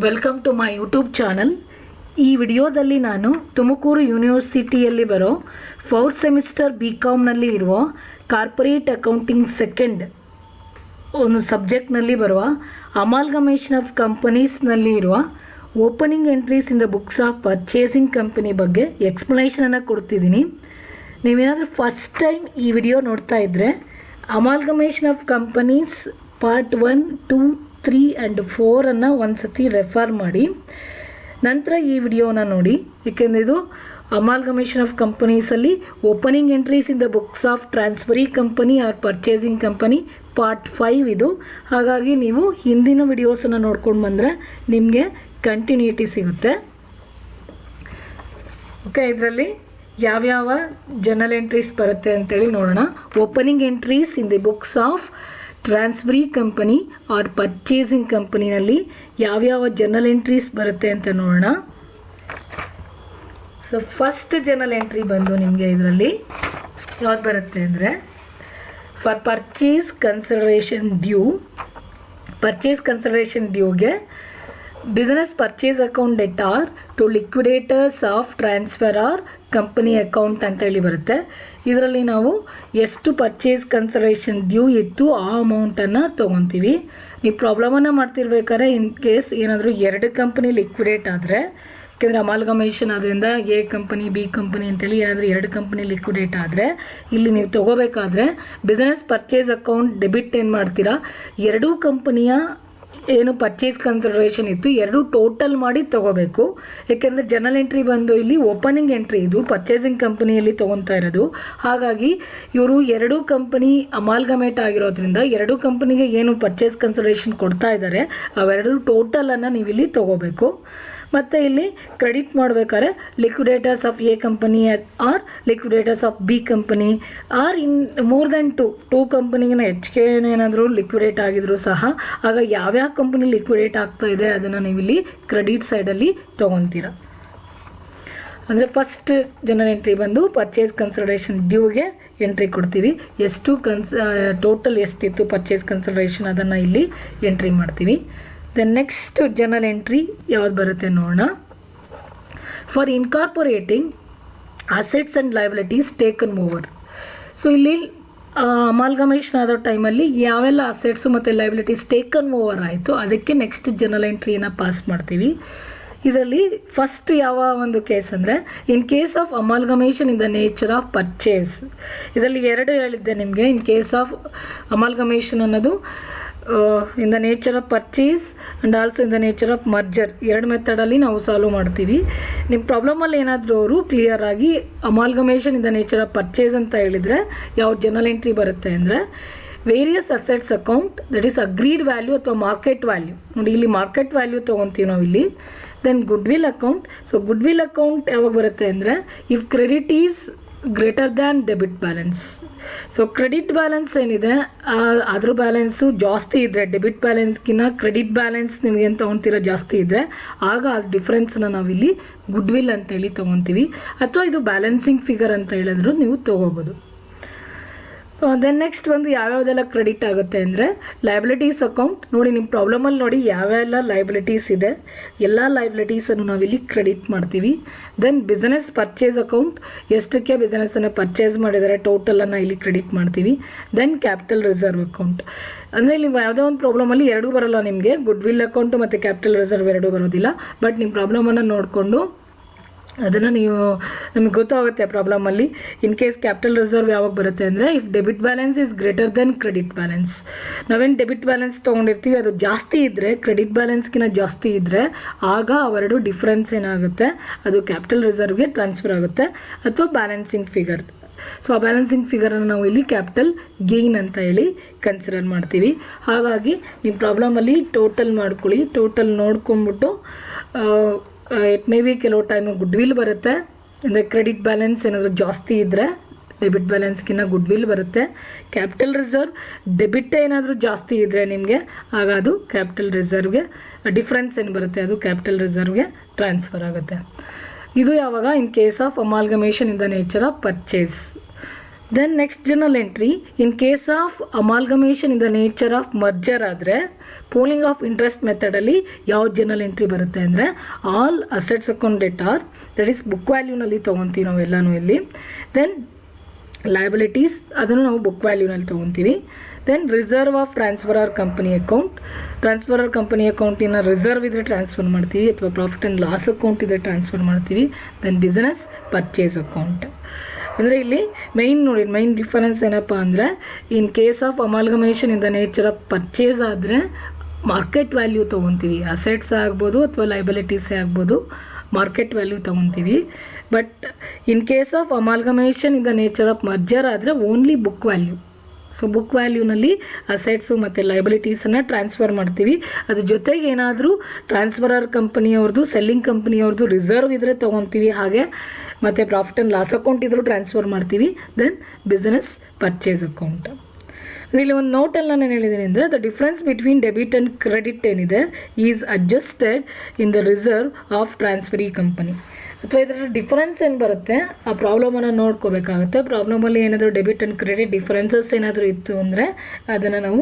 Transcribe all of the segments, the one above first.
Welcome to my YouTube channel. ಈ ವಿಡಿಯೋದಲ್ಲಿ ನಾನು ತುಮಕೂರು ಯೂನಿವರ್ಸಿಟಿಯಲ್ಲಿ ಬರೋ 4th ಸೆಮಿಸ್ಟರ್ BComನಲ್ಲಿ ಇರುವ ಕಾರ್ಪೊರೇಟ್ ಅಕೌಂಟಿಂಗ್ ಸೆಕೆಂಡ್ ಒಂದು ಸಬ್ಜೆಕ್ಟ್ನಲ್ಲಿ ಬರುವ ಅಮಾಲ್ಗಮೇಷನ್ ಆಫ್ ಕಂಪನೀಸ್ನಲ್ಲಿ ಇರುವ opening entries in the books of purchasing company ಬಗ್ಗೆ ಎಕ್ಸ್ಪ್ಲನೇಷನನ್ನು ಕೊಡ್ತಿದ್ದೀನಿ. ನೀವೇನಾದರೂ ಫಸ್ಟ್ ಟೈಮ್ ಈ ವಿಡಿಯೋ ನೋಡ್ತಾ ಇದ್ದರೆ amalgamation of companies part 1, 2, 3 and 4 ಅನ್ನು ಒಂದು ಸತಿ ರೆಫರ್ ಮಾಡಿ ನಂತರ ಈ ವಿಡಿಯೋನ ನೋಡಿ. ಏಕೆಂದರೆ ಇದು ಅಮಾಲ್ಗಮೇಷನ್ ಆಫ್ ಕಂಪನೀಸಲ್ಲಿ opening entries in the books of transferee company or purchasing company part 5 ಇದು. ಹಾಗಾಗಿ ನೀವು ಹಿಂದಿನ ವಿಡಿಯೋಸನ್ನು ನೋಡ್ಕೊಂಡು ಬಂದರೆ ನಿಮಗೆ ಕಂಟಿನ್ಯೂಟಿ ಸಿಗುತ್ತೆ. ಓಕೆ, ಇದರಲ್ಲಿ ಯಾವ್ಯಾವ ಜರ್ನಲ್ ಎಂಟ್ರೀಸ್ ಬರುತ್ತೆ ಅಂತೇಳಿ ನೋಡೋಣ. Opening entries in the books of transferee company or purchasing ಕಂಪನಿನಲ್ಲಿ ಯಾವ್ಯಾವ ಜರ್ನಲ್ ಎಂಟ್ರೀಸ್ ಬರುತ್ತೆ ಅಂತ ನೋಡೋಣ. ಸೊ ಫಸ್ಟ್ ಜರ್ನಲ್ ಎಂಟ್ರಿ ಬಂದು ನಿಮಗೆ ಇದರಲ್ಲಿ ಯಾವ್ದು ಬರುತ್ತೆ ಅಂದರೆ ಫಾರ್ ಪರ್ಚೇಸ್ ಕನ್ಸಿಡರೇಷನ್ ಡ್ಯೂಗೆ business purchase account debtor to liquidators of transferor company account ಅಂತ ಹೇಳಿ ಬರುತ್ತೆ. ಇದರಲ್ಲಿ ನಾವು ಎಷ್ಟು ಪರ್ಚೇಸ್ ಕನ್ಸಿಡರೇಷನ್ ಡ್ಯೂ ಇತ್ತು ಆ ಅಮೌಂಟನ್ನು ತೊಗೊತೀವಿ. ನೀವು ಪ್ರಾಬ್ಲಮನ್ನು ಮಾಡ್ತಿರ್ಬೇಕಾದ್ರೆ ಇನ್ ಕೇಸ್ ಏನಾದರೂ 2 ಕಂಪನಿ ಲಿಕ್ವಿಡೇಟ್ ಆದರೆ, ಯಾಕೆಂದರೆ ಅಮಾಲ್ಗಮೇಷನ್ ಅದರಿಂದ A ಕಂಪನಿ B ಕಂಪನಿ ಅಂತೇಳಿ ಏನಾದರೂ 2 ಕಂಪನಿ ಲಿಕ್ವಿಡೇಟ್ ಆದರೆ ಇಲ್ಲಿ ನೀವು ತೊಗೋಬೇಕಾದ್ರೆ ಬಿಸ್ನೆಸ್ ಪರ್ಚೇಸ್ ಅಕೌಂಟ್ ಡೆಬಿಟ್ ಏನು ಮಾಡ್ತೀರಾ, 2 ಕಂಪನಿಯ ಏನು ಪರ್ಚೇಸ್ ಕನ್ಸಿಡರೇಷನ್ ಇತ್ತು 2 ಟೋಟಲ್ ಮಾಡಿ ತೊಗೋಬೇಕು. ಏಕೆಂದರೆ ಜರ್ನಲ್ ಎಂಟ್ರಿ ಬಂದು ಇಲ್ಲಿ ಓಪನಿಂಗ್ ಎಂಟ್ರಿ, ಇದು ಪರ್ಚೇಸಿಂಗ್ ಕಂಪನಿಯಲ್ಲಿ ತೊಗೊತಾ ಇರೋದು. ಹಾಗಾಗಿ ಇವರು 2 ಕಂಪನಿ ಅಮಾಲ್ಗಮೇಟ್ ಆಗಿರೋದ್ರಿಂದ 2 ಕಂಪನಿಗೆ ಏನು ಪರ್ಚೇಸ್ ಕನ್ಸಿಡರೇಷನ್ ಕೊಡ್ತಾ ಇದ್ದಾರೆ ಅವೆರಡು ಟೋಟಲನ್ನು ನೀವು ಇಲ್ಲಿ ತೊಗೋಬೇಕು. ಮತ್ತು ಇಲ್ಲಿ ಕ್ರೆಡಿಟ್ ಮಾಡಬೇಕಾದ್ರೆ liquidators of A company are liquidators of B company are in more then 2 ಕಂಪನಿಗಿನ ಹೆಚ್ಚಿಗೆ ಏನಾದರೂ ಲಿಕ್ವಿಡೇಟ್ ಆಗಿದ್ರು ಸಹ ಆಗ ಯಾವ್ಯಾವ ಕಂಪನಿ ಲಿಕ್ವಿಡೇಟ್ ಆಗ್ತಾ ಇದೆ ಅದನ್ನು ನೀವು ಇಲ್ಲಿ ಕ್ರೆಡಿಟ್ ಸೈಡಲ್ಲಿ ತೊಗೊತೀರ. ಅಂದರೆ ಫಸ್ಟ್ ಜರ್ನಲ್ ಎಂಟ್ರಿ ಬಂದು ಪರ್ಚೇಸ್ ಕನ್ಸಿಡರೇಷನ್ ಡ್ಯೂಗೆ ಎಂಟ್ರಿ ಕೊಡ್ತೀವಿ. ಎಷ್ಟು ಟೋಟಲ್ ಎಷ್ಟಿತ್ತು ಪರ್ಚೇಸ್ ಕನ್ಸಿಡರೇಷನ್ ಅದನ್ನು ಇಲ್ಲಿ ಎಂಟ್ರಿ ಮಾಡ್ತೀವಿ. ದೆನ್ ನೆಕ್ಸ್ಟ್ ಜರ್ನಲ್ ಎಂಟ್ರಿ ಯಾವ್ದು ಬರುತ್ತೆ ನೋಡೋಣ. For incorporating assets and liabilities taken over. So ಇಲ್ಲಿ ಅಮಾಲ್ಗಮೇಷನ್ ಆದ ಟೈಮಲ್ಲಿ ಯಾವೆಲ್ಲ ಅಸೆಟ್ಸು ಮತ್ತು ಲಯಬಿಲಿಟೀಸ್ ಟೇಕನ್ ಓವರ್ ಆಯಿತು ಅದಕ್ಕೆ ನೆಕ್ಸ್ಟ್ ಜರ್ನಲ್ ಎಂಟ್ರಿಯನ್ನು ಪಾಸ್ ಮಾಡ್ತೀವಿ. ಇದರಲ್ಲಿ ಫಸ್ಟ್ ಯಾವ ಒಂದು ಕೇಸ್ ಅಂದರೆ in case of amalgamation in the nature of purchase. ಇದರಲ್ಲಿ 2 ಹೇಳಿದ್ದೆ ನಿಮಗೆ. ಇನ್ ಕೇಸ್ ಆಫ್ ಅಮಾಲ್ಗಮೇಷನ್ ಅನ್ನೋದು ಇನ್ the nature of purchase and also in the nature of merger, 2 ಮೆಥಡಲ್ಲಿ ನಾವು ಸಾಲ್ವ್ ಮಾಡ್ತೀವಿ. ನಿಮ್ಮ ಪ್ರಾಬ್ಲಮಲ್ಲಿ ಏನಾದರೂ ಅವರು ಕ್ಲಿಯರ್ ಆಗಿ amalgamation in the nature of purchase ಅಂತ ಹೇಳಿದರೆ ಯಾವ ಜರ್ನಲ್ ಎಂಟ್ರಿ ಬರುತ್ತೆ ಅಂದರೆ various assets account that is agreed value ಅಥವಾ ಮಾರ್ಕೆಟ್ ವ್ಯಾಲ್ಯೂ. ನೋಡಿ ಇಲ್ಲಿ ಮಾರ್ಕೆಟ್ ವ್ಯಾಲ್ಯೂ ತೊಗೊತೀವಿ ನಾವು ಇಲ್ಲಿ. Then goodwill account. So goodwill account ಯಾವಾಗ ಬರುತ್ತೆ ಅಂದರೆ if credit is greater than debit balance. So credit balance ಏನಿದೆ ಅದ್ರ ಬ್ಯಾಲೆನ್ಸು ಜಾಸ್ತಿ ಇದ್ದರೆ, ಡೆಬಿಟ್ ಬ್ಯಾಲೆನ್ಸ್ಗಿನ್ನ ಕ್ರೆಡಿಟ್ ಬ್ಯಾಲೆನ್ಸ್ ನಿಮಗೆ ಏನು ತೊಗೊತೀರ ಜಾಸ್ತಿ ಇದ್ದರೆ ಆಗ ಆ ಡಿಫ್ರೆನ್ಸ್ನ ನಾವಿಲ್ಲಿ ಗುಡ್ವಿಲ್ ಅಂತೇಳಿ ತೊಗೊತೀವಿ. ಅಥವಾ ಇದು ಬ್ಯಾಲೆನ್ಸಿಂಗ್ ಫಿಗರ್ ಅಂತ ಹೇಳಿದ್ರು ನೀವು ತೊಗೋಬೋದು. ದೆನ್ ನೆಕ್ಸ್ಟ್ ಬಂದು ಯಾವ್ಯಾವುದೆಲ್ಲ ಕ್ರೆಡಿಟ್ ಆಗುತ್ತೆ ಅಂದರೆ ಲಯಬಿಲಿಟೀಸ್ ಅಕೌಂಟ್. ನೋಡಿ ನಿಮ್ಮ ಪ್ರಾಬ್ಲಮಲ್ಲಿ ನೋಡಿ ಯಾವೆಲ್ಲ ಲಯಬಿಲಿಟೀಸ್ ಇದೆ ಎಲ್ಲ ಲಯಬಿಲಿಟೀಸನ್ನು ನಾವಿಲ್ಲಿ ಕ್ರೆಡಿಟ್ ಮಾಡ್ತೀವಿ. ದೆನ್ ಬಿಸ್ನೆಸ್ ಪರ್ಚೇಸ್ ಅಕೌಂಟ್, ಎಷ್ಟಕ್ಕೆ ಬಿಸ್ನೆಸ್ಸನ್ನು ಪರ್ಚೇಸ್ ಮಾಡಿದರೆ ಟೋಟಲನ್ನು ಇಲ್ಲಿ ಕ್ರೆಡಿಟ್ ಮಾಡ್ತೀವಿ. Then capital reserve account. ಅಂದರೆ ಇಲ್ಲಿ ಯಾವುದೋ ಒಂದು ಪ್ರಾಬ್ಲಮಲ್ಲಿ 2 ಬರೋಲ್ಲ ನಿಮಗೆ, ಗುಡ್ವಿಲ್ ಅಕೌಂಟು ಮತ್ತು ಕ್ಯಾಪಿಟಲ್ ರಿಸರ್ವ್ 2 ಬರೋದಿಲ್ಲ. ಬಟ್ ನಿಮ್ಮ ಪ್ರಾಬ್ಲಮನ್ನು ನೋಡಿಕೊಂಡು ಅದನ್ನು ನಮಗೆ ಗೊತ್ತಾಗುತ್ತೆ ಪ್ರಾಬ್ಲಮಲ್ಲಿ. ಇನ್ ಕೇಸ್ ಕ್ಯಾಪಿಟಲ್ ರಿಸರ್ವ್ ಯಾವಾಗ ಬರುತ್ತೆ ಅಂದರೆ if debit balance is greater then credit balance. ನಾವೇನು ಡೆಬಿಟ್ ಬ್ಯಾಲೆನ್ಸ್ ತೊಗೊಂಡಿರ್ತೀವಿ ಅದು ಜಾಸ್ತಿ ಇದ್ದರೆ, ಕ್ರೆಡಿಟ್ ಬ್ಯಾಲೆನ್ಸ್ಗಿಂತ ಜಾಸ್ತಿ ಇದ್ದರೆ ಆಗ ಅವೆರಡು ಡಿಫ್ರೆನ್ಸ್ ಏನಾಗುತ್ತೆ ಅದು ಕ್ಯಾಪಿಟಲ್ ರಿಸರ್ವ್ಗೆ ಟ್ರಾನ್ಸ್ಫರ್ ಆಗುತ್ತೆ ಅಥವಾ ಬ್ಯಾಲೆನ್ಸಿಂಗ್ ಫಿಗರ್. ಸೊ ಆ ಬ್ಯಾಲೆನ್ಸಿಂಗ್ ಫಿಗರನ್ನು ನಾವು ಇಲ್ಲಿ ಕ್ಯಾಪಿಟಲ್ ಗೇಯ್ನ್ ಅಂತ ಹೇಳಿ ಕನ್ಸಿಡರ್ ಮಾಡ್ತೀವಿ. ಹಾಗಾಗಿ ನಿಮ್ಮ ಪ್ರಾಬ್ಲಮಲ್ಲಿ ಟೋಟಲ್ ಮಾಡ್ಕೊಳ್ಳಿ. ಟೋಟಲ್ ನೋಡ್ಕೊಂಬಿಟ್ಟು ಇಟ್ ಮೇ ಬಿ ಕೆಲವು ಟೈಮು ಗುಡ್ವಿಲ್ ಬರುತ್ತೆ. ಅಂದರೆ ಕ್ರೆಡಿಟ್ ಬ್ಯಾಲೆನ್ಸ್ ಏನಾದರೂ ಜಾಸ್ತಿ ಇದ್ದರೆ ಡೆಬಿಟ್ ಬ್ಯಾಲೆನ್ಸ್ಗಿನ್ನ ಗುಡ್ವಿಲ್ ಬರುತ್ತೆ. ಕ್ಯಾಪಿಟಲ್ ರಿಸರ್ವ್ ಡೆಬಿಟ್ ಏನಾದರೂ ಜಾಸ್ತಿ ಇದ್ದರೆ ನಿಮಗೆ ಆಗ ಅದು ಕ್ಯಾಪಿಟಲ್ ರಿಸರ್ವ್ಗೆ ಡಿಫ್ರೆನ್ಸ್ ಏನು ಬರುತ್ತೆ ಅದು ಕ್ಯಾಪಿಟಲ್ ರಿಸರ್ವ್ಗೆ ಟ್ರಾನ್ಸ್ಫರ್ ಆಗುತ್ತೆ. ಇದು ಯಾವಾಗ in case of amalgamation in the nature of purchase. Then next journal entry, in case of amalgamation in the nature of merger ಆದರೆ ಪೋಲಿಂಗ್ ಆಫ್ ಇಂಟ್ರೆಸ್ಟ್ ಮೆಥಡಲ್ಲಿ ಯಾವ ಜರ್ನಲ್ ಎಂಟ್ರಿ ಬರುತ್ತೆ ಅಂದರೆ all assets account debtor, that is book ವ್ಯಾಲ್ಯೂನಲ್ಲಿ ತೊಗೊತೀವಿ ನಾವು ಎಲ್ಲನೂ ಇಲ್ಲಿ. ದೆನ್ ಲಯಬಿಲಿಟೀಸ್ ಅದನ್ನು ನಾವು ಬುಕ್ ವ್ಯಾಲ್ಯೂನಲ್ಲಿ ತೊಗೊತೀವಿ. Then reserve of transferor company account, transferor company ಅಕೌಂಟಿನ ರಿಸರ್ವ್ ಇದ್ದರೆ ಟ್ರಾನ್ಸ್ಫರ್ ಮಾಡ್ತೀವಿ ಅಥವಾ ಪ್ರಾಫಿಟ್ ಆ್ಯಂಡ್ ಲಾಸ್ ಅಕೌಂಟ್ ಇದ್ದರೆ ಟ್ರಾನ್ಸ್ಫರ್ ಮಾಡ್ತೀವಿ. ದೆನ್ ಬಿಸ್ನೆಸ್ ಪರ್ಚೇಸ್ ಅಕೌಂಟ್ ಅಂದರೆ ಇಲ್ಲಿ ಮೈನ್ ಡಿಫರೆನ್ಸ್ ಏನಪ್ಪ ಅಂದರೆ in case of amalgamation in the nature of purchase ಆದರೆ ಮಾರ್ಕೆಟ್ ವ್ಯಾಲ್ಯೂ ತೊಗೊತೀವಿ, ಅಸೆಟ್ಸ್ ಆಗ್ಬೋದು ಅಥವಾ ಲೈಬಿಲಿಟೀಸೇ ಆಗ್ಬೋದು, ಮಾರ್ಕೆಟ್ ವ್ಯಾಲ್ಯೂ ತೊಗೊತೀವಿ. But in case of amalgamation in the nature of merger ಆದರೆ only book value. So book ವ್ಯಾಲ್ಯೂನಲ್ಲಿ ಅಸೆಟ್ಸು ಮತ್ತು ಲೈಬಿಲಿಟೀಸನ್ನು ಟ್ರಾನ್ಸ್ಫರ್ ಮಾಡ್ತೀವಿ. ಅದ್ರ ಜೊತೆಗೆ ಏನಾದರೂ ಟ್ರಾನ್ಸ್ಫರರ್ ಕಂಪನಿಯವ್ರದ್ದು ಸೆಲ್ಲಿಂಗ್ ಕಂಪನಿಯವ್ರದ್ದು ರಿಸರ್ವ್ ಇದ್ದರೆ ತೊಗೊತೀವಿ, ಹಾಗೆ ಮತ್ತು ಪ್ರಾಫಿಟ್ ಆ್ಯಂಡ್ ಲಾಸ್ ಅಕೌಂಟ್ ಇದ್ದರೂ ಟ್ರಾನ್ಸ್ಫರ್ ಮಾಡ್ತೀವಿ. Then business purchase account. ಇಲ್ಲಿ ಒಂದು ನೋಟಲ್ಲಿ ನಾನು ಹೇಳಿದ್ದೀನಿ ಅಂದರೆ the difference between debit and credit ಏನಿದೆ is adjusted in the reserve of transferee company. ಅಥವಾ ಇದರ ಡಿಫರೆನ್ಸ್ ಏನು ಬರುತ್ತೆ ಆ ಪ್ರಾಬ್ಲಮನ್ನು ನೋಡ್ಕೋಬೇಕಾಗುತ್ತೆ. ಪ್ರಾಬ್ಲಮಲ್ಲಿ ಏನಾದರೂ ಡೆಬಿಟ್ ಆ್ಯಂಡ್ ಕ್ರೆಡಿಟ್ ಡಿಫರೆನ್ಸಸ್ ಏನಾದರೂ ಇತ್ತು ಅಂದರೆ ಅದನ್ನು ನಾವು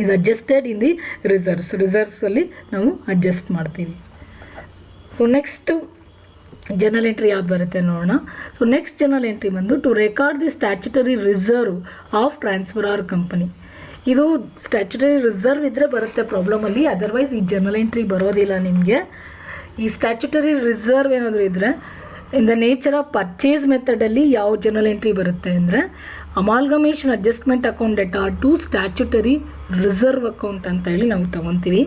ಈಸ್ ಅಡ್ಜಸ್ಟೆಡ್ ಇನ್ ದಿ ರಿಸರ್ವ್ಸಲ್ಲಿ ನಾವು ಅಡ್ಜಸ್ಟ್ ಮಾಡ್ತೀವಿ. ಸೊ ನೆಕ್ಸ್ಟು ಜರ್ನಲ್ ಎಂಟ್ರಿ ಯಾವ್ದು ಬರುತ್ತೆ ನೋಡೋಣ. ಸೊ ನೆಕ್ಸ್ಟ್ ಜರ್ನಲ್ ಎಂಟ್ರಿ ಬಂದು to record the statutory reserve of transferor company. ಇದು ಸ್ಟ್ಯಾಚ್ಯುಟರಿ ರಿಸರ್ವ್ ಇದ್ದರೆ ಬರುತ್ತೆ ಪ್ರಾಬ್ಲಮಲ್ಲಿ, ಅದರ್ವೈಸ್ ಈ ಜರ್ನಲ್ ಎಂಟ್ರಿ ಬರೋದಿಲ್ಲ ನಿಮಗೆ. ಈ ಸ್ಟ್ಯಾಚ್ಯುಟರಿ ರಿಸರ್ವ್ ಏನಾದರೂ ಇದ್ದರೆ in the nature of purchase ಮೆಥಡಲ್ಲಿ ಯಾವ ಜರ್ನಲ್ ಎಂಟ್ರಿ ಬರುತ್ತೆ ಅಂದರೆ amalgamation adjustment account debtor to statutory reserve account ಅಂತ ಹೇಳಿ ನಾವು ತೊಗೊತೀವಿ.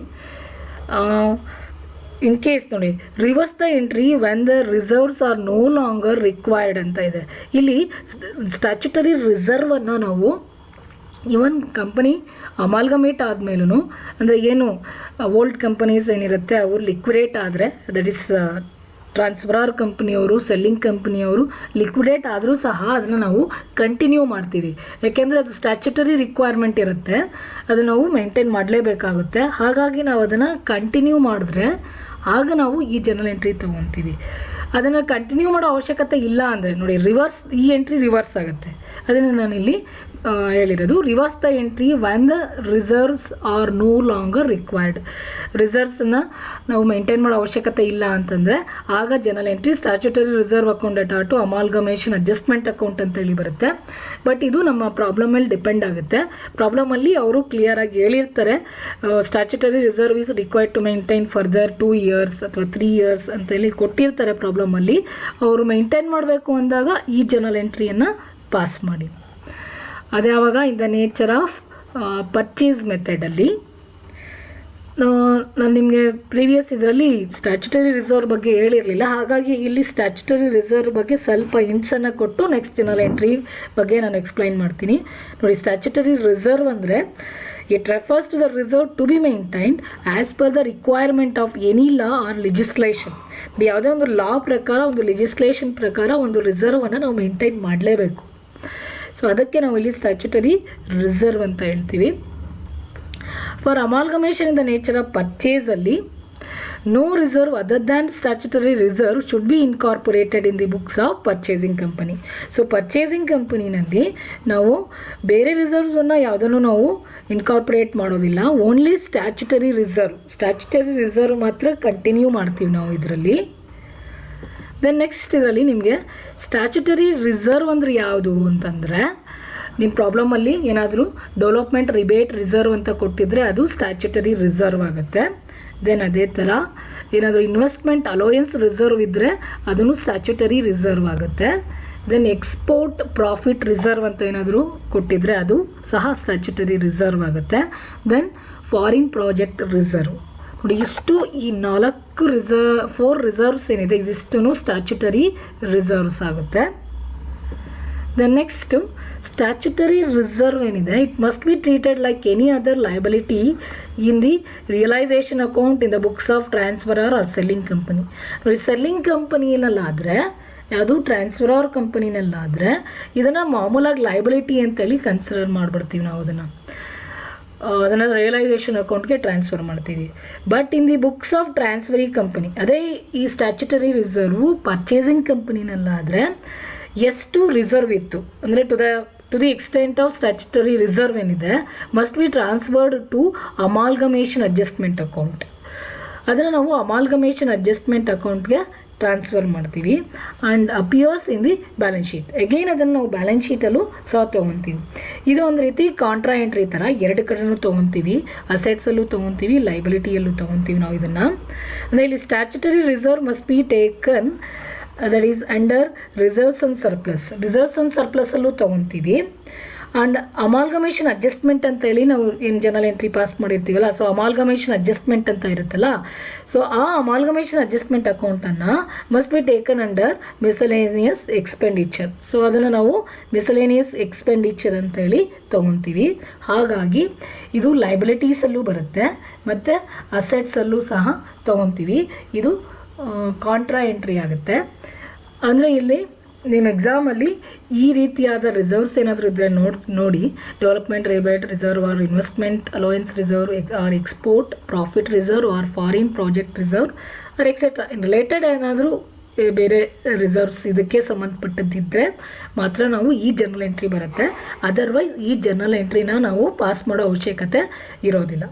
ಇನ್ ಕೇಸ್ ನೋಡಿ reverse the entry when the reserves are no longer required ಅಂತ ಇದೆ. ಇಲ್ಲಿ ಸ್ಟ್ಯಾಚ್ಯುಟರಿ ರಿಸರ್ವನ್ನು ನಾವು ಇವನ್ ಕಂಪನಿ ಅಮಾಲ್ಗಮೇಟ್ ಆದಮೇಲೂ ಅಂದರೆ ಏನು ಓಲ್ಡ್ ಕಂಪನೀಸ್ ಏನಿರುತ್ತೆ ಅವರು ಲಿಕ್ವಿಡೇಟ್ ಆದರೆ ದಟ್ ಈಸ್ ಟ್ರಾನ್ಸ್ಫರರ್ ಕಂಪ್ನಿಯವರು ಸೆಲ್ಲಿಂಗ್ ಕಂಪ್ನಿಯವರು ಲಿಕ್ವಿಡೇಟ್ ಆದರೂ ಸಹ ಅದನ್ನು ನಾವು ಕಂಟಿನ್ಯೂ ಮಾಡ್ತೀವಿ. ಯಾಕೆಂದರೆ ಅದು ಸ್ಟ್ಯಾಚ್ಯುಟರಿ ರಿಕ್ವೈರ್ಮೆಂಟ್ ಇರುತ್ತೆ, ಅದನ್ನು ನಾವು ಮೇಂಟೈನ್ ಮಾಡಲೇಬೇಕಾಗುತ್ತೆ. ಹಾಗಾಗಿ ನಾವು ಅದನ್ನು ಕಂಟಿನ್ಯೂ ಮಾಡಿದ್ರೆ ಆಗ ನಾವು ಈ ಜರ್ನಲ್ ಎಂಟ್ರಿ ತೊಗೊತೀವಿ. ಅದನ್ನು ಕಂಟಿನ್ಯೂ ಮಾಡೋ ಅವಶ್ಯಕತೆ ಇಲ್ಲ ಅಂದರೆ ನೋಡಿ ರಿವರ್ಸ್, ಈ ಎಂಟ್ರಿ ರಿವರ್ಸ್ ಆಗುತ್ತೆ. ಅದನ್ನು ನಾನಿಲ್ಲಿ ಹೇಳಿರೋದು reverse the entry when the reserves are no longer required. ರಿಸರ್ವ್ಸನ್ನು ನಾವು ಮೇಂಟೈನ್ ಮಾಡೋ ಅವಶ್ಯಕತೆ ಇಲ್ಲ ಅಂತಂದರೆ ಆಗ journal entry statutory reserve account debtor to amalgamation adjustment account ಅಂತೇಳಿ ಬರುತ್ತೆ. ಬಟ್ ಇದು ನಮ್ಮ ಪ್ರಾಬ್ಲಮ್ ಮೇಲೆ ಡಿಪೆಂಡ್ ಆಗುತ್ತೆ. ಪ್ರಾಬ್ಲಮಲ್ಲಿ ಅವರು ಕ್ಲಿಯರಾಗಿ ಹೇಳಿರ್ತಾರೆ statutory reserve is required to maintain further 2 years ಅಥವಾ 3 years ಅಂತೇಳಿ ಕೊಟ್ಟಿರ್ತಾರೆ ಪ್ರಾಬ್ಲಮಲ್ಲಿ. ಅವರು ಮೇಂಟೈನ್ ಮಾಡಬೇಕು ಅಂದಾಗ ಈ ಜರ್ನಲ್ ಎಂಟ್ರಿಯನ್ನು ಪಾಸ್ ಮಾಡಿ. ಅದೇ ಆವಾಗ in the nature of purchase ಮೆಥಡಲ್ಲಿ ನಾನು ನಿಮಗೆ ಪ್ರೀವಿಯಸ್ ಇದರಲ್ಲಿ ಸ್ಟ್ಯಾಚ್ಯುಟರಿ ರಿಸರ್ವ್ ಬಗ್ಗೆ ಹೇಳಿರಲಿಲ್ಲ, ಹಾಗಾಗಿ ಇಲ್ಲಿ ಸ್ಟ್ಯಾಚ್ಯುಟರಿ ರಿಸರ್ವ್ ಬಗ್ಗೆ ಸ್ವಲ್ಪ ಹಿಂಟ್ಸನ್ನು ಕೊಟ್ಟು ನೆಕ್ಸ್ಟ್ ಜರ್ನಲ್ ಎಂಟ್ರಿ ಬಗ್ಗೆ ನಾನು ಎಕ್ಸ್ಪ್ಲೈನ್ ಮಾಡ್ತೀನಿ. ನೋಡಿ ಸ್ಟ್ಯಾಚ್ಯುಟರಿ ರಿಸರ್ವ್ ಅಂದರೆ it refers to the reserve to be maintained as per the requirement of any law or legislation. ಯಾವುದೇ ಒಂದು ಲಾ ಪ್ರಕಾರ ಒಂದು ಲೆಜಿಸ್ಲೇಷನ್ ಪ್ರಕಾರ ಒಂದು ರಿಸರ್ವನ್ನು ನಾವು ಮೇಂಟೈನ್ ಮಾಡಲೇಬೇಕು. ಸೊ ಅದಕ್ಕೆ ನಾವು ಇಲ್ಲಿ ಸ್ಟ್ಯಾಚ್ಯುಟರಿ ರಿಸರ್ವ್ ಅಂತ ಹೇಳ್ತೀವಿ. For amalgamation in the nature of ಪರ್ಚೇಸಲ್ಲಿ no reserve other than statutory reserve should be incorporated in the books of purchasing company. So purchasing ಕಂಪನಿನಲ್ಲಿ ನಾವು ಬೇರೆ ರಿಸರ್ವ್ಸನ್ನು ಯಾವುದನ್ನು ನಾವು ಇನ್ಕಾರ್ಪೊರೇಟ್ ಮಾಡೋದಿಲ್ಲ, ಓನ್ಲಿ ಸ್ಟ್ಯಾಚ್ಯುಟರಿ ರಿಸರ್ವ್ ಮಾತ್ರ ಕಂಟಿನ್ಯೂ ಮಾಡ್ತೀವಿ ನಾವು ಇದರಲ್ಲಿ. ದೆನ್ ನೆಕ್ಸ್ಟ್ ಇದರಲ್ಲಿ ನಿಮಗೆ ಸ್ಟ್ಯಾಚ್ಯುಟರಿ ರಿಸರ್ವ್ ಅಂದರೆ ಯಾವುದು ಅಂತಂದರೆ ನಿಮ್ಮ ಪ್ರಾಬ್ಲಮಲ್ಲಿ ಏನಾದರೂ ಡೆವಲಪ್ಮೆಂಟ್ ರಿಬೇಟ್ ರಿಸರ್ವ್ ಅಂತ ಕೊಟ್ಟಿದ್ರೆ ಅದು ಸ್ಟ್ಯಾಚ್ಯುಟರಿ ರಿಸರ್ವ್ ಆಗುತ್ತೆ. ದೆನ್ ಅದೇ ಥರ ಏನಾದರೂ ಇನ್ವೆಸ್ಟ್ಮೆಂಟ್ ಅಲೋಯನ್ಸ್ ರಿಸರ್ವ್ ಇದ್ದರೆ ಅದನ್ನು ಸ್ಟ್ಯಾಚ್ಯುಟರಿ ರಿಸರ್ವ್ ಆಗುತ್ತೆ. ದೆನ್ ಎಕ್ಸ್ಪೋರ್ಟ್ ಪ್ರಾಫಿಟ್ ರಿಸರ್ವ್ ಅಂತ ಏನಾದರೂ ಕೊಟ್ಟಿದ್ರೆ ಅದು ಸಹ ಸ್ಟ್ಯಾಚ್ಯುಟರಿ ರಿಸರ್ವ್ ಆಗುತ್ತೆ. Then foreign project reserve. ನೋಡಿ ಇಷ್ಟು ಈ 4 ರಿಸರ್ವ್ಸ್ ಏನಿದೆ ಇದಿಷ್ಟು ಸ್ಟ್ಯಾಚ್ಯುಟರಿ ರಿಸರ್ವ್ಸ್ ಆಗುತ್ತೆ. ದೆನ್ ನೆಕ್ಸ್ಟು ಸ್ಟ್ಯಾಚ್ಯುಟರಿ ರಿಸರ್ವ್ ಏನಿದೆ it must be treated like any other liability in the realisation account in the books of transferor or selling company. ನೋಡಿ selling ಕಂಪನಿಯಲ್ಲಾದರೆ ಯಾವುದು ಟ್ರಾನ್ಸ್ಫರರ್ ಕಂಪನಿನಲ್ಲಾದರೆ ಇದನ್ನು ಮಾಮೂಲಾಗಿ ಲಯಬಿಲಿಟಿ ಅಂತೇಳಿ ಕನ್ಸಿಡರ್ ಮಾಡಿಬಿಡ್ತೀವಿ ನಾವು ಅದನ್ನು ರಿಯಲೈಸೇಷನ್ ಅಕೌಂಟ್ಗೆ ಟ್ರಾನ್ಸ್ಫರ್ ಮಾಡ್ತೀವಿ. But in the books of transferee company ಅದೇ ಈ ಸ್ಟ್ಯಾಚ್ಯುಟರಿ ರಿಸರ್ವು ಪರ್ಚೇಸಿಂಗ್ ಕಂಪನಿನಲ್ಲಾದರೆ ಎಷ್ಟು ರಿಸರ್ವ್ ಇತ್ತು ಅಂದರೆ to the extent of statutory reserve ಏನಿದೆ must be transferred to amalgamation adjustment account. ಅದನ್ನು ನಾವು ಅಮಾಲ್ಗಮೇಷನ್ ಅಡ್ಜಸ್ಟ್ಮೆಂಟ್ ಅಕೌಂಟ್ಗೆ ಟ್ರಾನ್ಸ್ಫರ್ ಮಾಡ್ತೀವಿ and appears in the balance sheet. Again ಅದನ್ನು ನಾವು ಬ್ಯಾಲೆನ್ಸ್ ಶೀಟಲ್ಲೂ ಸಹ ತೊಗೊತೀವಿ. ಇದು ಒಂದು ರೀತಿ ಕಾಂಟ್ರಾ ಎಂಟ್ರಿ ಥರ ಎರಡು ಕಡೆನೂ ತೊಗೊತೀವಿ, ಅಸೆಟ್ಸಲ್ಲೂ ತೊಗೊತೀವಿ, ಲೈಬಿಲಿಟಿಯಲ್ಲೂ ತೊಗೊತೀವಿ ನಾವು ಇದನ್ನು. ಅಂದರೆ ಇಲ್ಲಿ statutory reserve must be taken that is under reserves and surplus. Reserves and ಸರ್ಪ್ಲಸ್ಸಲ್ಲೂ ತೊಗೊತೀವಿ. ಆ್ಯಂಡ್ ಅಮಾಲ್ಗಮೇಷನ್ ಅಡ್ಜಸ್ಟ್ಮೆಂಟ್ ಅಂತೇಳಿ ನಾವು ಏನು ಜನರಲ್ ಎಂಟ್ರಿ ಪಾಸ್ ಮಾಡಿರ್ತೀವಲ್ಲ, ಸೊ ಅಮಾಲ್ಗಮೇಷನ್ ಅಡ್ಜಸ್ಟ್ಮೆಂಟ್ ಅಂತ ಇರುತ್ತಲ್ಲ, ಸೊ ಆ ಅಮಾಲ್ಗಮೇಷನ್ ಅಡ್ಜಸ್ಟ್ಮೆಂಟ್ ಅಕೌಂಟನ್ನು must be taken under miscellaneous expenditure. So ಅದನ್ನು ನಾವು ಮಿಸಲೇನಿಯಸ್ ಎಕ್ಸ್ಪೆಂಡಿಚರ್ ಅಂತೇಳಿ ತೊಗೊತೀವಿ. ಹಾಗಾಗಿ ಇದು ಲೈಬಿಲಿಟೀಸಲ್ಲೂ ಬರುತ್ತೆ ಮತ್ತು ಅಸೆಟ್ಸಲ್ಲೂ ಸಹ ತೊಗೊತೀವಿ. ಇದು ಕಾಂಟ್ರಾ ಎಂಟ್ರಿ ಆಗುತ್ತೆ. ಅಂದರೆ ಇಲ್ಲಿ ನಿಮ್ಮ ಎಕ್ಸಾಮಲ್ಲಿ ಈ ರೀತಿಯಾದ ರಿಸರ್ವ್ಸ್ ಏನಾದರೂ ಇದ್ದರೆ ನೋಡಿ development rebate reserve or investment allowance reserve or export profit reserve or foreign project reserve or etcetera related ಏನಾದರೂ ಬೇರೆ ರಿಸರ್ವ್ಸ್ ಇದಕ್ಕೆ ಸಂಬಂಧಪಟ್ಟದ್ದಿದ್ದರೆ ಮಾತ್ರ ನಾವು ಈ ಜರ್ನಲ್ ಎಂಟ್ರಿ ಬರುತ್ತೆ. ಅದರ್ವೈಸ್ ಈ ಜರ್ನಲ್ ಎಂಟ್ರಿನ ನಾವು ಪಾಸ್ ಮಾಡೋ ಅವಶ್ಯಕತೆ ಇರೋದಿಲ್ಲ.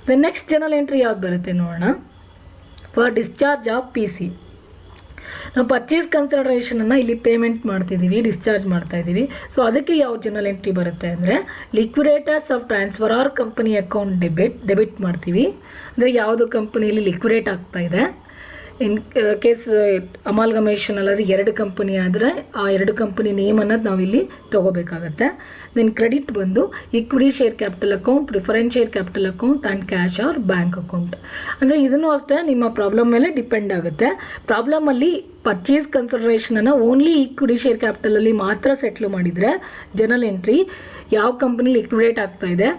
ದ ನೆಕ್ಸ್ಟ್ ಜರ್ನಲ್ ಎಂಟ್ರಿ ಯಾವ್ದು ಬರುತ್ತೆ ನೋಡೋಣ. For discharge of P C ನಾವು ಪರ್ಚೇಸ್ ಕನ್ಸಿಡರೇಷನನ್ನು ಇಲ್ಲಿ ಪೇಮೆಂಟ್ ಮಾಡ್ತಿದ್ದೀವಿ, ಡಿಸ್ಚಾರ್ಜ್ ಮಾಡ್ತಾ ಇದ್ದೀವಿ. ಸೊ ಅದಕ್ಕೆ ಯಾವ ಜರ್ನಲ್ ಎಂಟ್ರಿ ಬರುತ್ತೆ ಅಂದರೆ liquidators of transferor company account debit ಮಾಡ್ತೀವಿ. ಅಂದರೆ ಯಾವುದು ಕಂಪನಿಯಲ್ಲಿ ಲಿಕ್ವಿಡೇಟ್ ಆಗ್ತಾ ಇದೆ, ಇನ್ ಕೇಸ್ ಅಮಾಲ್ಗಮೇಷನ್ ಅಲ್ಲದೆ ಎರಡು ಕಂಪನಿ ಆದರೆ ಆ ಎರಡು ಕಂಪನಿ ನೇಮ್ ಅನ್ನೋದು ನಾವಿಲ್ಲಿ ತೊಗೋಬೇಕಾಗತ್ತೆ. ದೆನ್ ಕ್ರೆಡಿಟ್ ಬಂದು equity share capital account, preference share capital account and cash or bank account. ಅಂದರೆ ಇದನ್ನು ಅಷ್ಟೇ ನಿಮ್ಮ ಪ್ರಾಬ್ಲಮ್ ಮೇಲೆ ಡಿಪೆಂಡ್ ಆಗುತ್ತೆ. ಪ್ರಾಬ್ಲಮಲ್ಲಿ ಪರ್ಚೇಸ್ ಕನ್ಸಿಡರೇಷನನ್ನು ಓನ್ಲಿ ಈಕ್ವಿಟಿ ಶೇರ್ ಕ್ಯಾಪಿಟಲಲ್ಲಿ ಮಾತ್ರ ಸೆಟ್ಲ್ ಮಾಡಿದರೆ ಜರ್ನಲ್ ಎಂಟ್ರಿ ಯಾವ ಕಂಪನಿ ಲಿಕ್ವಿಡೇಟ್ ಆಗ್ತಾ ಇದೆ,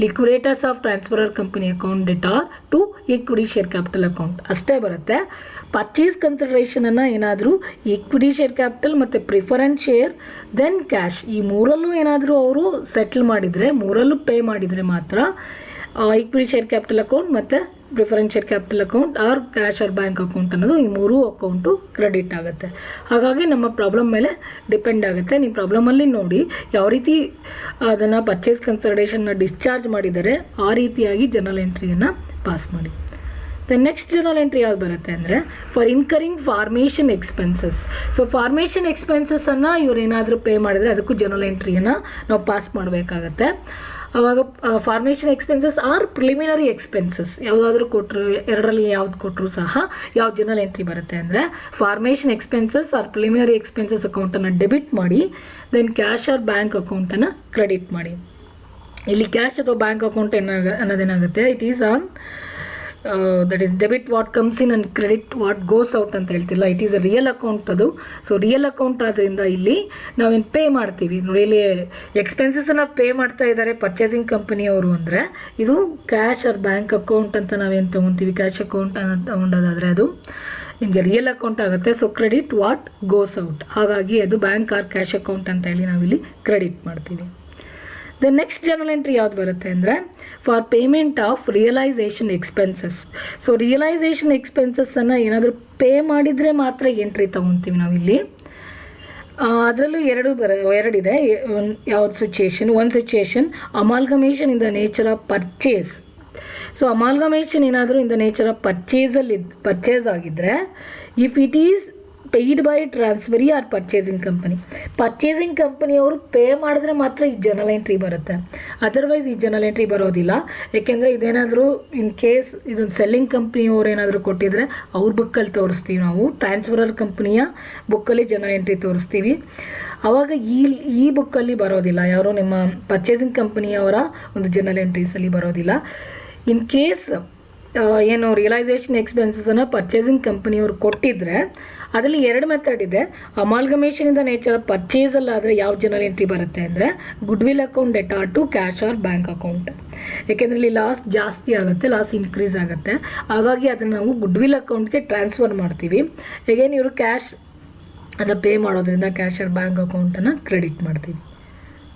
liquidators of transferor company account debtor to equity share capital account ಅಷ್ಟೇ ಬರುತ್ತೆ. ಪರ್ಚೇಸ್ ಕನ್ಸಿಡರೇಷನನ್ನು ಏನಾದರೂ ಈಕ್ವಿಟಿ ಶೇರ್ ಕ್ಯಾಪಿಟಲ್ ಮತ್ತು ಪ್ರಿಫರೆನ್ಸ್ ಶೇರ್ ದೆನ್ ಕ್ಯಾಶ್ ಈ ಮೂರಲ್ಲೂ ಏನಾದರೂ ಅವರು ಸೆಟ್ಲ್ ಮಾಡಿದರೆ, ಮೂರಲ್ಲೂ ಪೇ ಮಾಡಿದರೆ ಮಾತ್ರ ಈಕ್ವಿಟಿ ಶೇರ್ ಕ್ಯಾಪಿಟಲ್ ಅಕೌಂಟ್ ಮತ್ತು preference share capital account or cash or bank account ಅನ್ನೋದು ಈ ಮೂರು ಅಕೌಂಟು ಕ್ರೆಡಿಟ್ ಆಗುತ್ತೆ. ಹಾಗಾಗಿ ನಮ್ಮ ಪ್ರಾಬ್ಲಮ್ ಮೇಲೆ ಡಿಪೆಂಡ್ ಆಗುತ್ತೆ. ನೀವು ಪ್ರಾಬ್ಲಮಲ್ಲಿ ನೋಡಿ ಯಾವ ರೀತಿ ಅದನ್ನು ಪರ್ಚೇಸ್ ಕನ್ಸಿಡರೇಷನ್ನ ಡಿಸ್ಚಾರ್ಜ್ ಮಾಡಿದರೆ ಆ ರೀತಿಯಾಗಿ ಜರ್ನಲ್ ಎಂಟ್ರಿಯನ್ನು ಪಾಸ್ ಮಾಡಿ. ದ ನೆಕ್ಸ್ಟ್ ಜರ್ನಲ್ ಎಂಟ್ರಿ ಯಾವ್ದು ಬರುತ್ತೆ ಅಂದರೆ for incurring formation expenses. So formation ಎಕ್ಸ್ಪೆನ್ಸಸ್ಸನ್ನು ಇವ್ರು ಏನಾದರೂ ಪೇ ಮಾಡಿದರೆ ಅದಕ್ಕೂ ಜರ್ನಲ್ ಎಂಟ್ರಿಯನ್ನು ನಾವು ಪಾಸ್ ಮಾಡಬೇಕಾಗತ್ತೆ. ಆವಾಗ formation expenses or preliminary expenses ಯಾವುದಾದ್ರೂ ಕೊಟ್ಟರು, ಎರಡರಲ್ಲಿ ಯಾವ್ದು ಕೊಟ್ಟರು ಸಹ ಯಾವ ಜರ್ನಲ್ ಎಂಟ್ರಿ ಬರುತ್ತೆ ಅಂದರೆ formation expenses or preliminary expenses ಅಕೌಂಟನ್ನು ಡೆಬಿಟ್ ಮಾಡಿ ದೆನ್ ಕ್ಯಾಶ್ ಆರ್ ಬ್ಯಾಂಕ್ ಅಕೌಂಟನ್ನು ಕ್ರೆಡಿಟ್ ಮಾಡಿ. ಇಲ್ಲಿ ಕ್ಯಾಶ್ ಅಥವಾ ಬ್ಯಾಂಕ್ ಅಕೌಂಟ್ ಅನ್ನೋದೇನಾಗುತ್ತೆ, it is on that is debit what comes in and credit what goes out ಅಂತ ಹೇಳ್ತಿಲ್ಲ. It is a real account ಅದು. ಸೊ ರಿಯಲ್ ಅಕೌಂಟ್ ಆದ್ದರಿಂದ ಇಲ್ಲಿ ನಾವೇನು ಪೇ ಮಾಡ್ತೀವಿ ನೋಡಿ, ಇಲ್ಲಿ ಎಕ್ಸ್ಪೆನ್ಸಸನ್ನು ಪೇ ಮಾಡ್ತಾ ಇದ್ದಾರೆ ಪರ್ಚೇಸಿಂಗ್ ಕಂಪನಿಯವರು ಅಂದರೆ ಇದು ಕ್ಯಾಶ್ ಆರ್ ಬ್ಯಾಂಕ್ ಅಕೌಂಟ್ ಅಂತ ನಾವೇನು ತೊಗೊತೀವಿ, ಕ್ಯಾಶ್ ಅಕೌಂಟ್ ಅಂತ ತೊಗೊಂಡೋದಾದರೆ ಅದು ನಿಮಗೆ ರಿಯಲ್ ಅಕೌಂಟ್ ಆಗುತ್ತೆ. So credit what goes out, ಹಾಗಾಗಿ ಅದು ಬ್ಯಾಂಕ್ ಆರ್ ಕ್ಯಾಶ್ ಅಕೌಂಟ್ ಅಂತ ಹೇಳಿ ನಾವಿಲ್ಲಿ ಕ್ರೆಡಿಟ್ ಮಾಡ್ತೀವಿ. ದ ನೆಕ್ಸ್ಟ್ ಜರ್ನಲ್ ಎಂಟ್ರಿ ಯಾವ್ದು ಬರುತ್ತೆ ಅಂದರೆ for payment of realisation expenses. So realisation ಎಕ್ಸ್ಪೆನ್ಸಸ್ಸನ್ನು ಏನಾದರೂ ಪೇ ಮಾಡಿದರೆ ಮಾತ್ರ ಎಂಟ್ರಿ ತೊಗೊತೀವಿ ನಾವಿಲ್ಲಿ. ಅದರಲ್ಲೂ ಎರಡಿದೆ. ಯಾವ್ದು ಸಿಚುಯೇಷನ್, ಒಂದು situation amalgamation in the nature of purchase. So amalgamation ಏನಾದರೂ in the nature of purchase ಆಗಿದ್ದರೆ if it is paid by transferee or purchasing company, purchasing ಕಂಪನಿಯವರು ಪೇ ಮಾಡಿದ್ರೆ ಮಾತ್ರ ಈ ಜರ್ನಲ್ ಎಂಟ್ರಿ ಬರುತ್ತೆ. ಅದರ್ವೈಸ್ ಈ ಜರ್ನಲ್ ಎಂಟ್ರಿ ಬರೋದಿಲ್ಲ. ಏಕೆಂದರೆ ಇದೇನಾದರೂ ಇನ್ ಕೇಸ್ ಇದೊಂದು ಸೆಲ್ಲಿಂಗ್ ಕಂಪ್ನಿಯವ್ರು ಏನಾದರೂ ಕೊಟ್ಟಿದ್ರೆ ಅವ್ರ ಬುಕ್ಕಲ್ಲಿ ತೋರಿಸ್ತೀವಿ ನಾವು, ಟ್ರಾನ್ಸ್ಫರರ್ ಕಂಪ್ನಿಯ ಬುಕ್ಕಲ್ಲಿ ಜರ್ನಲ್ ಎಂಟ್ರಿ ತೋರಿಸ್ತೀವಿ. ಆವಾಗ ಈ ಬುಕ್ಕಲ್ಲಿ ಬರೋದಿಲ್ಲ, ಯಾರೋ ನಿಮ್ಮ ಪರ್ಚೇಸಿಂಗ್ ಕಂಪನಿಯವರ ಒಂದು ಜರ್ನಲ್ ಎಂಟ್ರೀಸಲ್ಲಿ ಬರೋದಿಲ್ಲ. ಇನ್ ಕೇಸ್ ಏನು ರಿಯಲೈಸೇಷನ್ ಎಕ್ಸ್ಪೆನ್ಸಸನ್ನು ಪರ್ಚೇಸಿಂಗ್ ಕಂಪನಿಯವ್ರು ಕೊಟ್ಟಿದ್ದರೆ ಅದರಲ್ಲಿ ಎರಡು ಮೆಥಡ್ ಇದೆ. Amalgamation in the nature of ಪರ್ಚೇಸಲ್ಲಾದರೆ ಯಾವ ಜರ್ನಲ್ ಎಂಟ್ರಿ ಬರುತ್ತೆ ಅಂದರೆ goodwill account debtor to cash or bank account. ಏಕೆಂದರೆ ಇಲ್ಲಿ ಲಾಸ್ ಜಾಸ್ತಿ ಆಗುತ್ತೆ, ಲಾಸ್ ಇನ್ಕ್ರೀಸ್ ಆಗುತ್ತೆ. ಹಾಗಾಗಿ ಅದನ್ನು ನಾವು ಗುಡ್ವಿಲ್ ಅಕೌಂಟ್ಗೆ ಟ್ರಾನ್ಸ್ಫರ್ ಮಾಡ್ತೀವಿ. ಹೇಗೇನು ಇವರು ಕ್ಯಾಶ್ ಅನ್ನು ಪೇ ಮಾಡೋದ್ರಿಂದ ಕ್ಯಾಶ್ ಆರ್ ಬ್ಯಾಂಕ್ ಅಕೌಂಟನ್ನು ಕ್ರೆಡಿಟ್ ಮಾಡ್ತೀವಿ.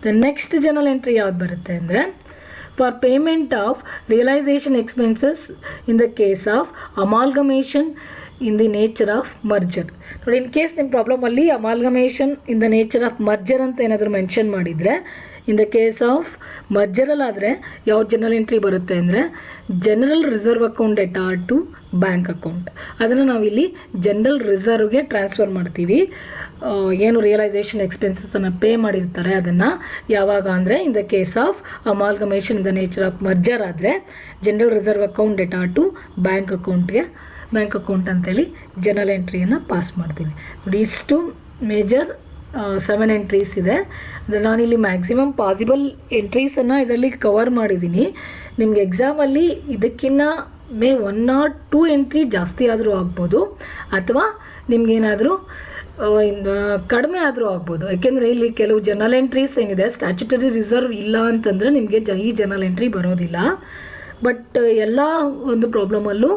ದ ನೆಕ್ಸ್ಟ್ ಜರ್ನಲ್ ಎಂಟ್ರಿ ಯಾವ್ದು ಬರುತ್ತೆ ಅಂದರೆ for payment of realisation expenses in the case of amalgamation in the nature of merger. ನೋಡಿ, ಇನ್ ಕೇಸ್ ನಿಮ್ಮ ಪ್ರಾಬ್ಲಮಲ್ಲಿ amalgamation in the nature of merger ಅಂತ ಏನಾದರೂ ಮೆನ್ಷನ್ ಮಾಡಿದರೆ, ಇನ್ ದ ಕೇಸ್ ಆಫ್ ಮರ್ಜರಲ್ಲಾದರೆ ಯಾವ ಜನರಲ್ ಎಂಟ್ರಿ ಬರುತ್ತೆ ಅಂದರೆ ಜನರಲ್ ರಿಸರ್ವ್ ಅಕೌಂಟ್ ಎಟ್ ಆರ್ ಟು ಬ್ಯಾಂಕ್ ಅಕೌಂಟ್. ಅದನ್ನು ನಾವಿಲ್ಲಿ ಜನರಲ್ ರಿಸರ್ವ್ಗೆ ಟ್ರಾನ್ಸ್ಫರ್ ಮಾಡ್ತೀವಿ. ಏನು ರಿಯಲೈಸೇಷನ್ ಎಕ್ಸ್ಪೆನ್ಸಸನ್ನು ಪೇ ಮಾಡಿರ್ತಾರೆ ಅದನ್ನು ಯಾವಾಗ ಅಂದರೆ in the case of amalgamation in the nature of merger ಆದರೆ ಜನರಲ್ ರಿಸರ್ವ್ ಅಕೌಂಟ್ ಎಟ್ ಆರ್ ಟು ಬ್ಯಾಂಕ್ ಅಕೌಂಟ್ ಅಂತೇಳಿ ಜನರಲ್ ಎಂಟ್ರಿಯನ್ನು ಪಾಸ್ ಮಾಡ್ತೀವಿ. ನೋಡಿ, ಇಷ್ಟು ಮೇಜರ್ 7 ಎಂಟ್ರೀಸ್ ಇದೆ. ಅಂದರೆ ನಾನಿಲ್ಲಿ ಮ್ಯಾಕ್ಸಿಮಮ್ ಪಾಸಿಬಲ್ ಎಂಟ್ರೀಸನ್ನು ಇದರಲ್ಲಿ ಕವರ್ ಮಾಡಿದ್ದೀನಿ. ನಿಮಗೆ ಎಕ್ಸಾಮಲ್ಲಿ ಇದಕ್ಕಿಂತ 1 or 2 ಎಂಟ್ರಿ ಜಾಸ್ತಿ ಆದರೂ ಆಗ್ಬೋದು, ಅಥವಾ ನಿಮಗೇನಾದರೂ ಕಡಿಮೆ ಆದರೂ ಆಗ್ಬೋದು. ಯಾಕೆಂದರೆ ಇಲ್ಲಿ ಕೆಲವು ಜನರಲ್ ಎಂಟ್ರೀಸ್ ಏನಿದೆ, ಸ್ಟ್ಯಾಚ್ಯುಟರಿ ರಿಸರ್ವ್ ಇಲ್ಲ ಅಂತಂದರೆ ನಿಮಗೆ ಈ ಜನರಲ್ ಎಂಟ್ರಿ ಬರೋದಿಲ್ಲ. ಬಟ್ ಎಲ್ಲ ಒಂದು ಪ್ರಾಬ್ಲಮಲ್ಲೂ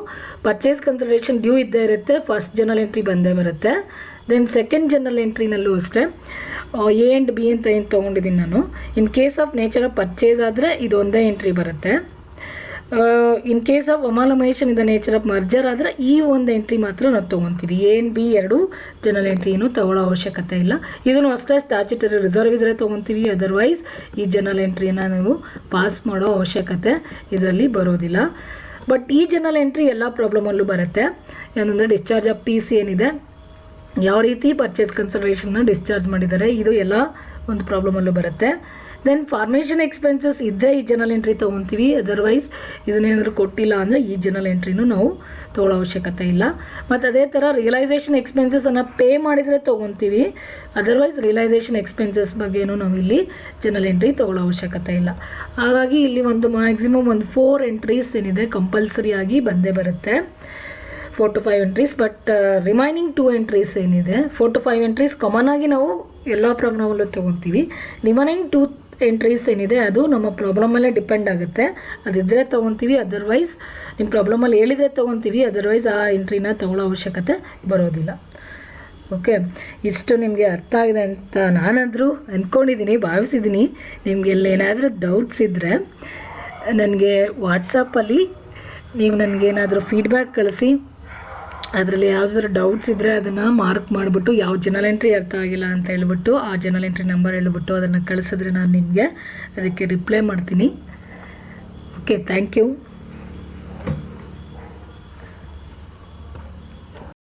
ಪರ್ಚೇಸ್ ಕನ್ಸಿಡರೇಷನ್ ಡ್ಯೂ ಇದ್ದೇ ಇರುತ್ತೆ, ಫಸ್ಟ್ ಜನರಲ್ ಎಂಟ್ರಿ ಬಂದೇ ಬರುತ್ತೆ. ದೆನ್ ಸೆಕೆಂಡ್ ಜನರಲ್ ಎಂಟ್ರಿನಲ್ಲೂ ಅಷ್ಟೇ ಎ ಆ್ಯಂಡ್ ಬಿ ಅಂತ ಏನು ತೊಗೊಂಡಿದ್ದೀನಿ ನಾನು. ಇನ್ case of nature of purchase ಆದರೆ ಇದು ಒಂದೇ ಎಂಟ್ರಿ ಬರುತ್ತೆ. ಇನ್ case of amalgamation in the nature of merger ಆದರೆ ಈ ಒಂದು ಎಂಟ್ರಿ ಮಾತ್ರ ನಾವು ತೊಗೊತೀವಿ. ಎ ಆ್ಯಂಡ್ ಬಿ ಎರಡು ಜನರಲ್ ಎಂಟ್ರಿನೂ ತೊಗೊಳ್ಳೋ ಅವಶ್ಯಕತೆ ಇಲ್ಲ. ಇದನ್ನು ಅಷ್ಟೇ ಸ್ಟ್ಯಾಚ್ಯುಟರಿ ರಿಸರ್ವ್ ಇದ್ದರೆ ತೊಗೊತೀವಿ, ಅದರ್ವೈಸ್ ಈ ಜನರಲ್ ಎಂಟ್ರಿಯನ್ನು ನೀವು ಪಾಸ್ ಮಾಡೋ ಅವಶ್ಯಕತೆ ಇದರಲ್ಲಿ ಬರೋದಿಲ್ಲ. ಬಟ್ ಈ ಜನರಲ್ ಎಂಟ್ರಿ ಎಲ್ಲ ಪ್ರಾಬ್ಲಮಲ್ಲೂ ಬರುತ್ತೆ. ಏನಂದರೆ ಡಿಸ್ಚಾರ್ಜ್ ಆಫ್ ಪಿ ಸಿ ಏನಿದೆ, ಯಾವ ರೀತಿ ಪರ್ಚೇಸ್ ಕನ್ಸಿಡರೇಷನ್ನ ಡಿಸ್ಚಾರ್ಜ್ ಮಾಡಿದ್ದಾರೆ, ಇದು ಎಲ್ಲ ಒಂದು ಪ್ರಾಬ್ಲಮಲ್ಲೂ ಬರುತ್ತೆ. ದೆನ್ ಫಾರ್ಮೇಷನ್ ಎಕ್ಸ್ಪೆನ್ಸಸ್ ಇದ್ದರೆ ಈ ಜನರಲ್ ಎಂಟ್ರಿ ತೊಗೊತೀವಿ, ಅದರ್ವೈಸ್ ಇದನ್ನೇನಾದರೂ ಕೊಟ್ಟಿಲ್ಲ ಅಂದರೆ ಈ ಜನರಲ್ ಎಂಟ್ರಿನೂ ನಾವು ತೊಗೊಳ್ಳೋ ಅವಶ್ಯಕತೆ ಇಲ್ಲ. ಮತ್ತು ಅದೇ ಥರ ರಿಯಲೈಸೇಷನ್ ಎಕ್ಸ್ಪೆನ್ಸಸನ್ನು ಪೇ ಮಾಡಿದರೆ ತೊಗೊತೀವಿ, ಅದರ್ವೈಸ್ ರಿಯಲೈಸೇಷನ್ ಎಕ್ಸ್ಪೆನ್ಸಸ್ ಬಗ್ಗೆನೂ ನಾವು ಇಲ್ಲಿ ಜನರಲ್ ಎಂಟ್ರಿ ತೊಗೊಳ್ಳೋ ಅವಶ್ಯಕತೆ ಇಲ್ಲ. ಹಾಗಾಗಿ ಇಲ್ಲಿ ಒಂದು ಮ್ಯಾಕ್ಸಿಮಮ್ ಒಂದು 4 ಎಂಟ್ರೀಸ್ ಏನಿದೆ ಕಂಪಲ್ಸರಿಯಾಗಿ ಬಂದೇ ಬರುತ್ತೆ, 4 to 5 entries. But remaining 2 entries ಏನಿದೆ, 4 to 5 ಎಂಟ್ರೀಸ್ ಕಾಮನ್ ಆಗಿ ನಾವು ಎಲ್ಲ ಪ್ರಾಬ್ಲಮಲ್ಲೂ ತೊಗೊತೀವಿ. ರಿಮೈನಿಂಗ್ 2 ಎಂಟ್ರೀಸ್ ಏನಿದೆ ಅದು ನಮ್ಮ ಪ್ರಾಬ್ಲಮಲ್ಲೇ ಡಿಪೆಂಡ್ ಆಗುತ್ತೆ. ಅದಿದ್ದರೆ ತೊಗೊತೀವಿ, ಅದರ್ವೈಸ್ ನಿಮ್ಮ ಪ್ರಾಬ್ಲಮಲ್ಲಿ ಹೇಳಿದರೆ ತೊಗೊತೀವಿ, ಅದರ್ವೈಸ್ ಆ ಎಂಟ್ರಿನ ತೊಗೊಳ್ಳೋ ಅವಶ್ಯಕತೆ ಬರೋದಿಲ್ಲ. ಓಕೆ, ಇಷ್ಟು ನಿಮಗೆ ಅರ್ಥ ಆಗಿದೆ ಅಂತ ನಾನಾದರೂ ಅಂದ್ಕೊಂಡಿದ್ದೀನಿ, ಭಾವಿಸಿದ್ದೀನಿ. ನಿಮಗೆ ಏನಾದರೂ ಡೌಟ್ಸ್ ಇದ್ದರೆ ನನಗೆ ವಾಟ್ಸಪ್ಪಲ್ಲಿ ನೀವು ನನಗೇನಾದರೂ ಫೀಡ್ಬ್ಯಾಕ್ ಕಳಿಸಿ. ಅದರಲ್ಲಿ ಯಾವುದಾದ್ರು ಡೌಟ್ಸ್ ಇದ್ದರೆ ಅದನ್ನು ಮಾರ್ಕ್ ಮಾಡಿಬಿಟ್ಟು ಯಾವ ಜನರಲ್ ಎಂಟ್ರಿ ಅರ್ಥ ಆಗಿಲ್ಲ ಅಂತ ಹೇಳ್ಬಿಟ್ಟು ಆ ಜನರಲ್ ಎಂಟ್ರಿ ನಂಬರ್ ಹೇಳ್ಬಿಟ್ಟು ಅದನ್ನು ಕಳಿಸಿದ್ರೆ ನಾನು ನಿಮಗೆ ಅದಕ್ಕೆ ರಿಪ್ಲೈ ಮಾಡ್ತೀನಿ. Okay, thank you.